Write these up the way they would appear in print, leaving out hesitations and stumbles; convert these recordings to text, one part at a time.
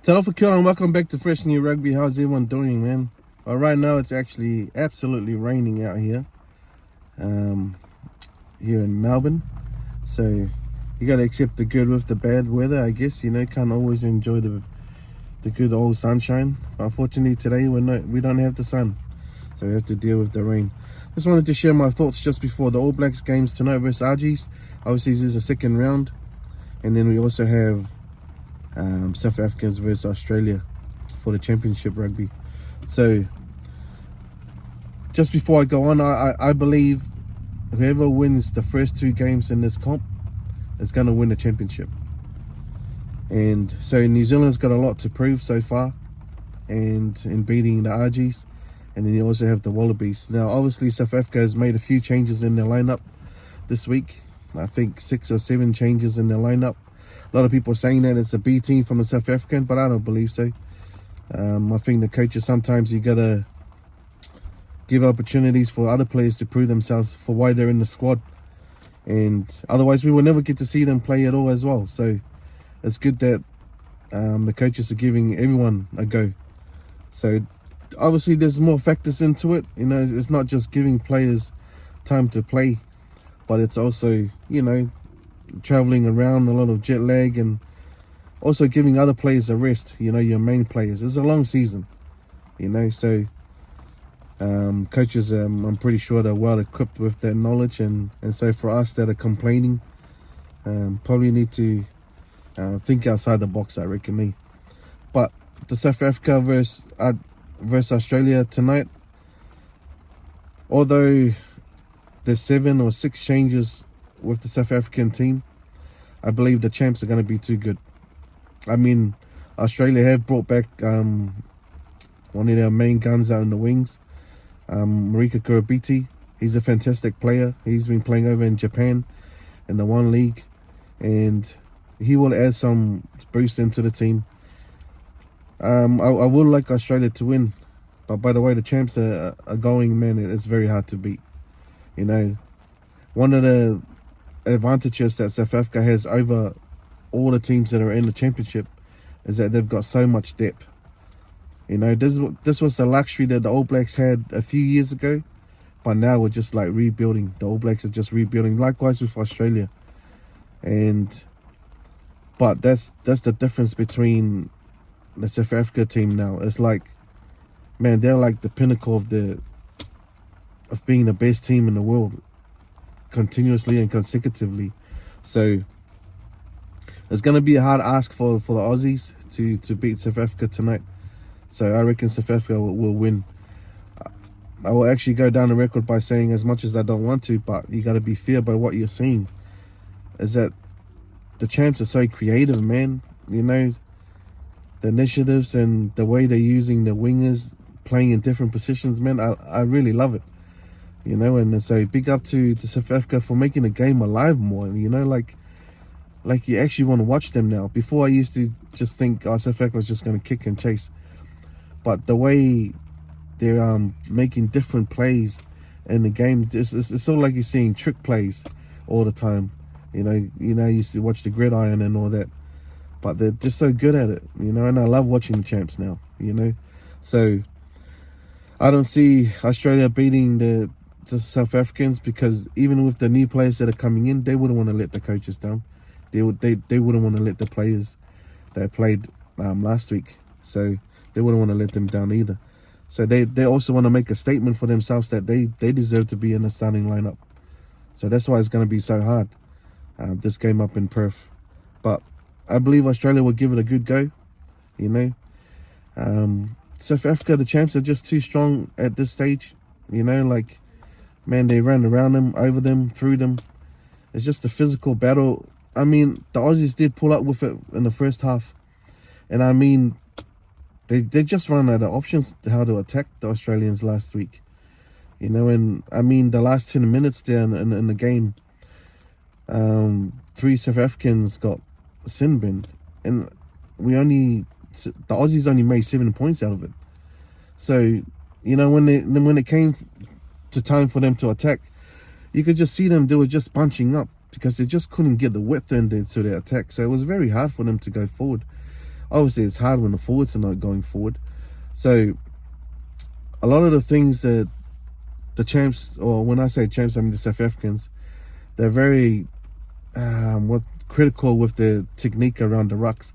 Talofa Kia and welcome back to Fresh New Rugby. How's everyone doing, man? Well, right now it's actually absolutely raining out here, here in Melbourne. So you got to accept the good with the bad weather, I guess. You know, can't always enjoy the good old sunshine. But unfortunately today we don't have the sun, so we have to deal with the rain. Just wanted to share my thoughts just before the All Blacks games tonight versus Argies. Obviously, this is a second round, and then we also have South Africans versus Australia for the championship rugby. So just before I go on, I believe whoever wins the first two games in this comp is going to win the championship. And so New Zealand's got a lot to prove so far, and in beating the Argies, and then you also have the Wallabies. Now obviously South Africa has made a few changes in their lineup this week. I think 6 or 7 changes in their lineup. A lot of people are saying that it's a B team from the South African, but I don't believe so. I think the coaches, sometimes you gotta give opportunities for other players to prove themselves for why they're in the squad, and otherwise we will never get to see them play at all as well. So it's good that the coaches are giving everyone a go. So obviously there's more factors into it. You know, it's not just giving players time to play, but it's also, you know, traveling around, a lot of jet lag, and also giving other players a rest, you know, your main players. It's a long season, you know, so coaches, I'm pretty sure they're well equipped with that knowledge, and so for us that are complaining, probably need to think outside the box, I reckon me. But the South Africa versus Australia tonight, although there's 7 or 6 changes with the South African team, I believe the champs are going to be too good. I mean, Australia have brought back one of their main guns out in the wings, Marika Kurabiti. He's a fantastic player. He's been playing over in Japan in the One League, and he will add some boost into the team. I would like Australia to win, but by the way the champs are going, man, it's very hard to beat. You know, one of the advantages that South Africa has over all the teams that are in the championship is that they've got so much depth. You know, this was the luxury that the All Blacks had a few years ago, but now we're just like rebuilding. The All Blacks are just rebuilding. Likewise with Australia, but that's the difference between the South Africa team now. It's like, man, they're like the pinnacle of being the best team in the world, continuously and consecutively. So it's going to be a hard ask for the Aussies to beat South Africa tonight. So I reckon South Africa will win. I will actually go down the record by saying, as much as I don't want to, but you got to be fair by what you're seeing, is that the champs are so creative, man. You know, the initiatives and the way they're using the wingers, playing in different positions, man, I really love it. You know, and so big up to South Africa for making the game alive more. You know, like you actually want to watch them now. Before I used to just think, oh, South Africa was just going to kick and chase. But the way they're making different plays in the game, it's sort of like you're seeing trick plays all the time. You know, you used to watch the gridiron and all that, but they're just so good at it. You know, and I love watching the champs now. You know, so I don't see Australia beating the South Africans, because even with the new players that are coming in, they wouldn't want to let the coaches down. They wouldn't want to let the players that played last week, so they wouldn't want to let them down either. So they also want to make a statement for themselves that they deserve to be in the starting lineup. So that's why it's going to be so hard, this game up in Perth. But I believe Australia will give it a good go. You know, South Africa, the champs, are just too strong at this stage. You know, like, man, they ran around them, over them, through them. It's just a physical battle. I mean, the Aussies did pull up with it in the first half. And I mean, they just ran out of options to how to attack the Australians last week. You know, and I mean, the last 10 minutes there in the game, 3 South Africans got sin binned. And the Aussies only made 7 points out of it. So, you know, when it came to time for them to attack, you could just see them, they were just bunching up because they just couldn't get the width into their attack. So it was very hard for them to go forward. obviously it's hard when the forwards are not going forward. So a lot of the things that the champs, or when I say champs, I mean the South Africans, they're very critical with the technique around the rucks.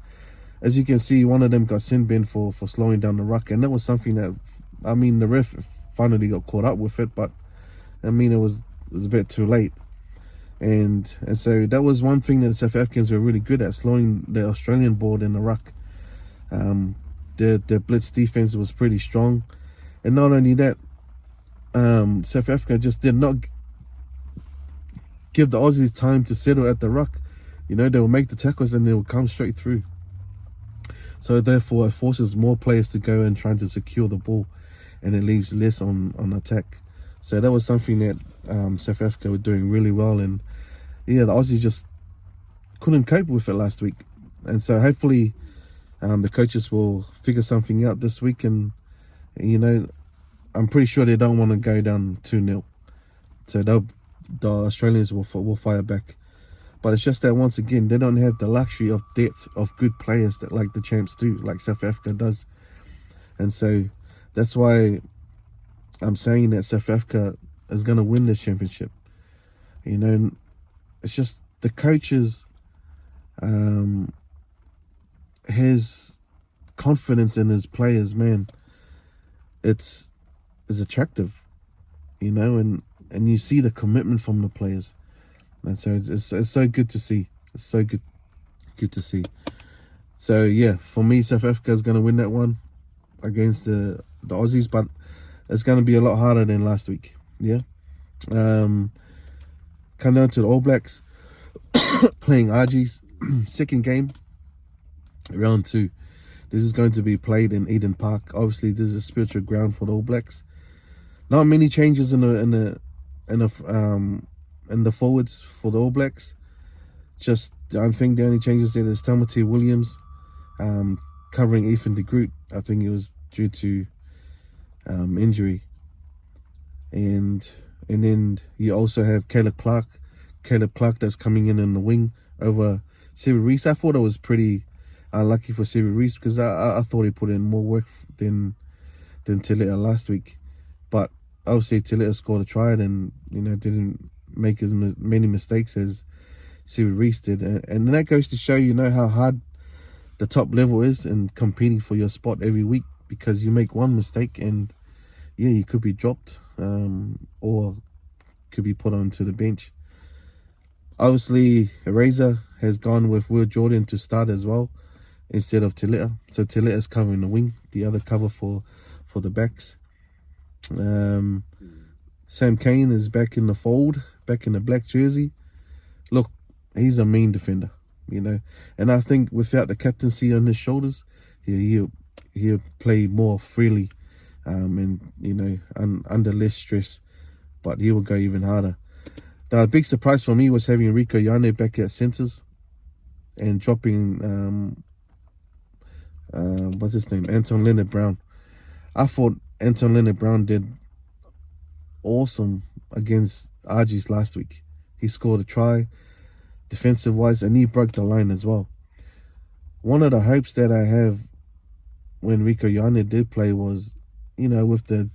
As you can see, one of them got sin bin for slowing down the ruck, and that was something that, I mean, the ref finally got caught up with it, but I mean, it was a bit too late. And so that was one thing that the South Africans were really good at, slowing the Australian board in the ruck. Their blitz defense was pretty strong, and not only that, South Africa just did not give the Aussies time to settle at the ruck. You know, they will make the tackles and they will come straight through. So therefore, it forces more players to go and trying to secure the ball, and it leaves less on attack. So that was something that South Africa were doing really well, and yeah, the Aussies just couldn't cope with it last week. And so hopefully the coaches will figure something out this week, and you know, I'm pretty sure they don't want to go down 2-0. So the Australians will fire back. But it's just that once again, they don't have the luxury of depth of good players that like the champs do, like South Africa does. And so that's why I'm saying that South Africa is going to win this championship. You know, it's just the coaches, his confidence in his players, man, it's attractive, you know, and you see the commitment from the players. And so it's so good to see. It's so good to see. So yeah, for me, South Africa is going to win that one against the Aussies, but it's going to be a lot harder than last week. Yeah. Come down to the All Blacks playing Argies, second game, round 2. This is going to be played in Eden Park. Obviously, this is a spiritual ground for the All Blacks. Not many changes in the forwards for the All Blacks. Just, I think the only changes there is Tamati Williams covering Ethan de Groot. I think it was due to injury. And then you also have Caleb Clark that's coming in the wing over Sevu Reece. I thought it was pretty unlucky for Sevu Reece because I thought he put in more work than Telea last week. But obviously Telea scored a try and, you know, didn't make as many mistakes as Sevu Reece did. And that goes to show, you know, how hard the top level is in competing for your spot every week, because you make one mistake and yeah, you could be dropped or could be put onto the bench. Obviously, Razor has gone with Will Jordan to start as well instead of Telea. So Telea is covering the wing, the other cover for the backs. Sam Cane is back in the fold, back in the black jersey. Look, he's a mean defender, you know. And I think without the captaincy on his shoulders, he'll play more freely and, you know, under less stress. But he will go even harder. Now, a big surprise for me was having Rico Ioane back at centres and dropping, what's his name, Anton Leonard-Brown. I thought Anton Leonard-Brown did awesome against Argies last week. He scored a try defensive-wise, and he broke the line as well. One of the hopes that I have when Rico Ioane did play was, you know, with the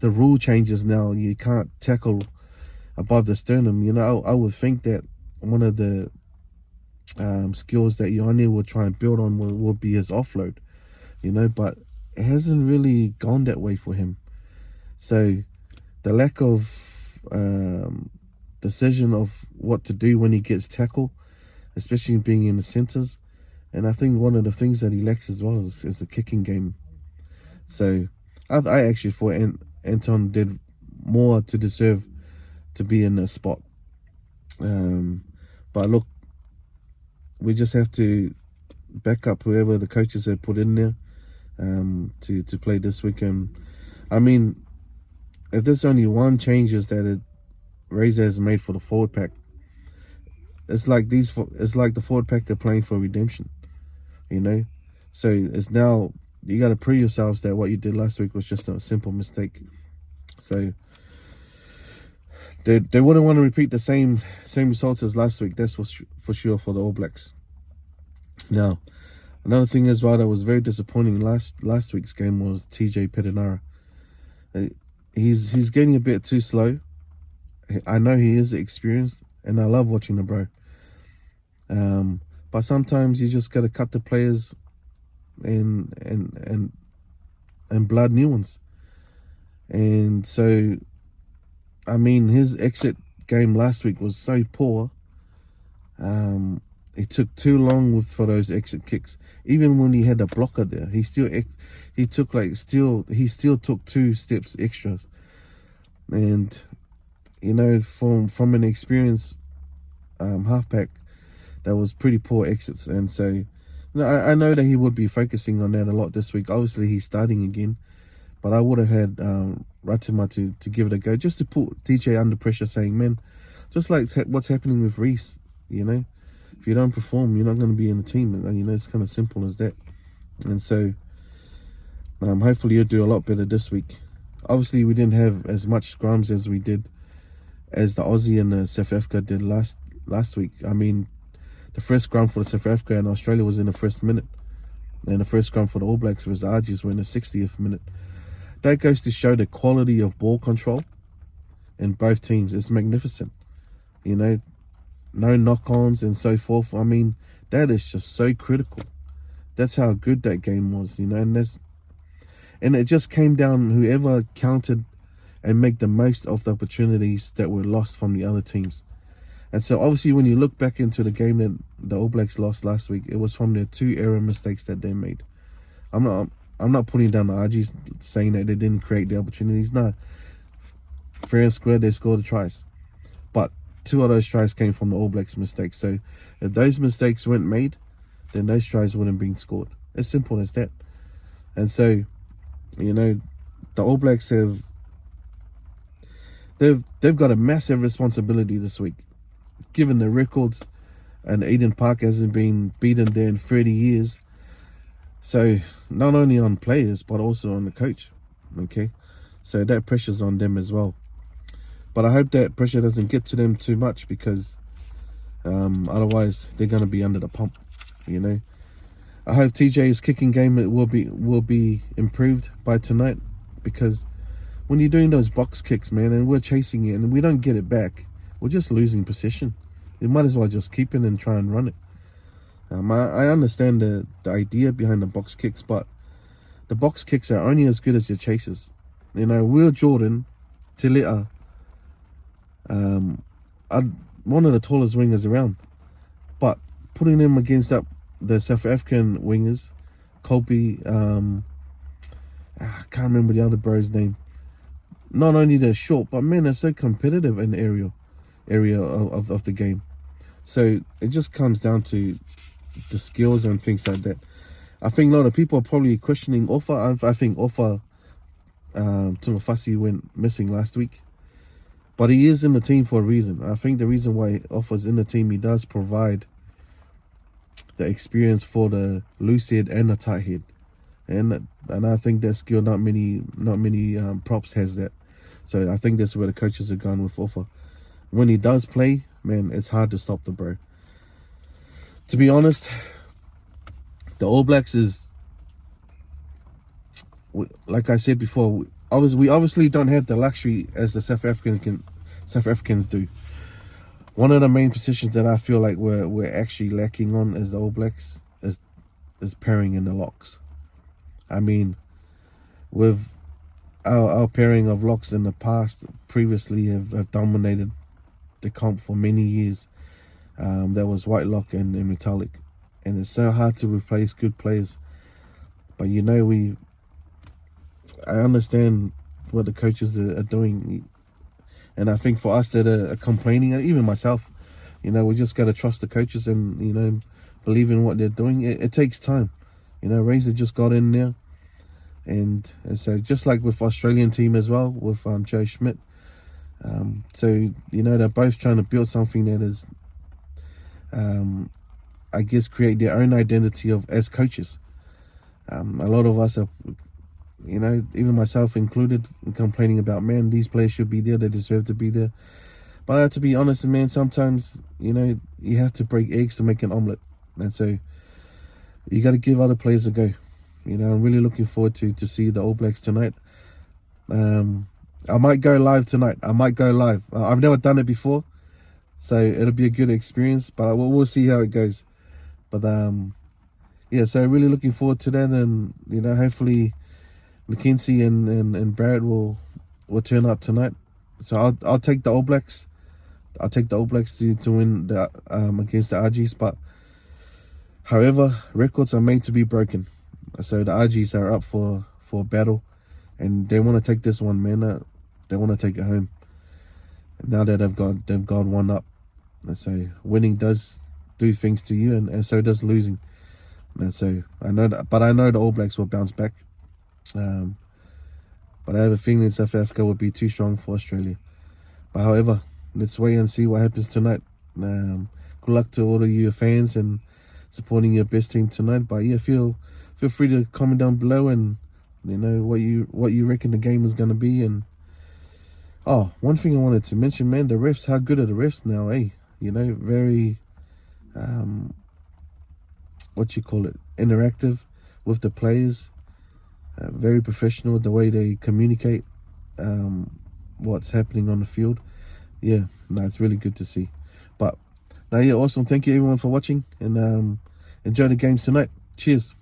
rule changes now, you can't tackle above the sternum. You know, I would think that one of the skills that Ioane will try and build on will be his offload, you know, but it hasn't really gone that way for him. So the lack of decision of what to do when he gets tackled, especially being in the centres, and I think one of the things that he lacks as well is the kicking game. So I actually thought Anton did more to deserve to be in that spot. But look, we just have to back up whoever the coaches had put in there to play this weekend. I mean, if there's only one changes that Razor has made for the forward pack, it's like the forward pack are playing for redemption, you know. So it's now you got to prove yourselves that what you did last week was just a simple mistake. So they wouldn't want to repeat the same results as last week. That's for sure for the All Blacks. Now, Another thing as well that was very disappointing last week's game was TJ Pedinara. Uh, He's getting a bit too slow. I know he is experienced, and I love watching the bro. But sometimes you just gotta cut the players and blood new ones. And so, I mean, his exit game last week was so poor. It took too long for those exit kicks. Even when he had a blocker there, he still took 2 steps extras. And from an experienced halfback, that was pretty poor exits. And so, I know that he would be focusing on that a lot this week. Obviously, he's starting again, but I would have had Ratima to give it a go, just to put DJ under pressure, saying, man, just like what's happening with Reece, if you don't perform, you're not going to be in the team. And, it's kind of simple as that. And so, hopefully you'll do a lot better this week. Obviously, we didn't have as much scrums as the Aussie and the South Africa did last week. I mean, the first scrum for the South Africa and Australia was in the first minute. And the first scrum for the All Blacks versus the Argies were in the 60th minute. That goes to show the quality of ball control in both teams. It's magnificent. No knock-ons and so forth. I mean, that is just so critical. That's how good that game was, and it just came down whoever counted and make the most of the opportunities that were lost from the other teams. And so obviously when you look back into the game that the All Blacks lost last week, it was from their 2 error mistakes that they made. I'm not putting down the RGs saying that they didn't create the opportunities. No. Fair and square, they scored the tries. But 2 of those tries came from the All Blacks mistakes. So if those mistakes weren't made, then those tries wouldn't have been scored. As simple as that. And so, the All Blacks they've got a massive responsibility this week, given the records, and Eden Park hasn't been beaten there in 30 years. So not only on players but also on the coach. Okay, so that pressure's on them as well. But I hope that pressure doesn't get to them too much, because otherwise they're going to be under the pump. I hope TJ's kicking game will be improved by tonight, because when you're doing those box kicks, man, and we're chasing it and we don't get it back, we're just losing position. You might as well just keep it and try and run it. I understand the idea behind the box kicks, but the box kicks are only as good as your chases. Will Jordan, Tilita, one of the tallest wingers around, but putting them against the South African wingers, Colby, I can't remember the other bro's name. Not only they're short, but man, they're so competitive in the area of the game. So it just comes down to the skills and things like that. I think a lot of people are probably questioning Offa. I think Offa Tungafasi went missing last week, but he is in the team for a reason. I think the reason why Offa's in the team, he does provide the experience for the loose head and the tight head, and I think that skill not many props has that. So I think that's where the coaches are going with Offa. When he does play, man, it's hard to stop the bro. To be honest, the All Blacks is, like I said before, we obviously don't have the luxury as the South Africans do. One of the main positions that I feel like we're actually lacking on as the All Blacks is pairing in the locks. I mean, with our pairing of locks in the past previously have dominated the comp for many years. That was Whitelock and Metallic, and it's so hard to replace good players. But I understand what the coaches are doing, and I think for us that are complaining, even myself, we just got to trust the coaches and believe in what they're doing. It takes time. Razor just got in there, and so just like with Australian team as well with Joe Schmidt. So they're both trying to build something that is, I guess, create their own identity as coaches. A lot of us are, even myself included, complaining about, man, these players should be there, they deserve to be there. But I have to be honest, man, sometimes you have to break eggs to make an omelette. And so you got to give other players a go. You know, I'm really looking forward to see the All Blacks tonight. I might go live tonight. I might go live. I've never done it before, so it'll be a good experience. But we'll see how it goes. But yeah, so really looking forward to that, and you know, hopefully Mackenzie and Barrett will turn up tonight. So I'll take the All Blacks. I'll take the All Blacks to win the against the RGs. But however, records are made to be broken. So the RGs are up for a battle, and they want to take this one, man. They want to take it home. Now that they've gone one up. And so winning does do things to you, and so does losing. And so I know that, but I know the All Blacks will bounce back. But I have a feeling South Africa will be too strong for Australia. But however, let's wait and see what happens tonight. Good luck to all of you fans and supporting your best team tonight. But yeah, feel free to comment down below and you know what you reckon the game is gonna be. And one thing I wanted to mention, man, the refs. How good are the refs now, eh? You know, very what you call it, interactive with the players. Very professional the way they communicate what's happening on the field. Yeah, no, it's really good to see. But no, yeah, awesome. Thank you everyone for watching, and enjoy the games tonight. Cheers.